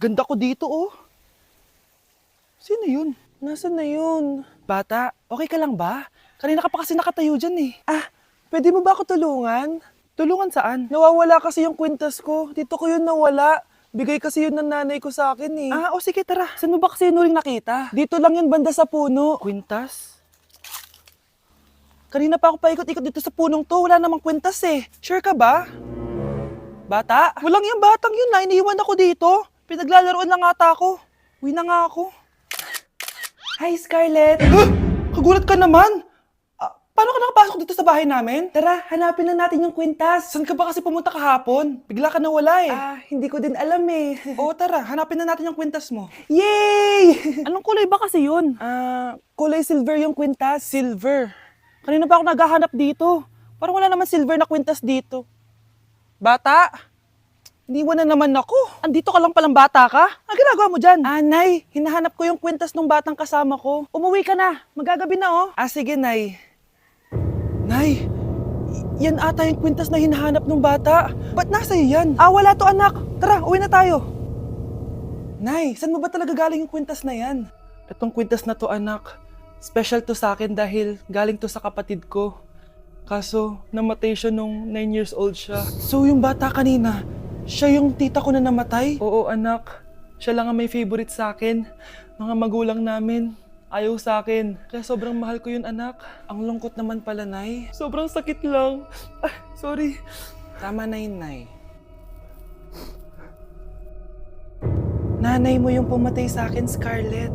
Ganda ko dito, oh. Sino yun? Nasaan na yun? Bata, okay ka lang ba? Kanina ka pa kasi nakatayo dyan eh. Pwede mo ba ako tulungan? Tulungan saan? Nawawala kasi yung kwintas ko. Dito ko yun nawala. Bigay kasi yun ng nanay ko sa akin eh. O sige, tara. Saan mo ba kasi yun uling nakita? Dito lang yun banda sa puno. Kwintas? Kanina pa ako paikot-ikot dito sa punong to. Wala namang kwintas eh. Sure ka ba? Bata? Walang yung batang yun na. Iniiwan ako dito. Pinaglalaroan lang ata ako. Uwi na nga ako. Hi, Scarlett! Kagulat ka naman. Paano ka nakapasok dito sa bahay namin? Tara, hanapin lang natin yung kwintas. Saan ka ba kasi pumunta kahapon? Bigla ka nawala eh. Hindi ko din alam eh. Oo, tara. Hanapin na natin yung kwintas mo. Yay! Anong kulay ba kasi yun? Kulay silver yung kwintas. Silver. Kanina pa ako naghahanap dito. Parang wala naman silver na kwintas dito. Bata? Iniwan na naman ako. Andito ka lang palang bata ka? Ang ginagawa mo dyan? Nay, hinahanap ko yung kwintas ng batang kasama ko. Umuwi ka na. Magagabi na oh. Sige, Nay. Nay, yan ata yung kwintas na hinahanap ng bata. Ba't nasa iyo yan? Wala to anak. Tara, uwi na tayo. Nay, saan mo ba talaga galing yung kwintas na yan? Itong kwintas na to anak, special to sa akin dahil galing to sa kapatid ko. Kaso, namatay siya nung 9 years old siya. So yung bata kanina, siya yung tita ko na namatay? Oo anak, siya lang ang may favorite sa akin. Mga magulang namin, ayaw sa akin. Kaya sobrang mahal ko yun anak. Ang lungkot naman pala, Nay. Sobrang sakit lang. Sorry. Tama na yun, Nay. Nanay mo yung pumatay sa akin, Scarlett.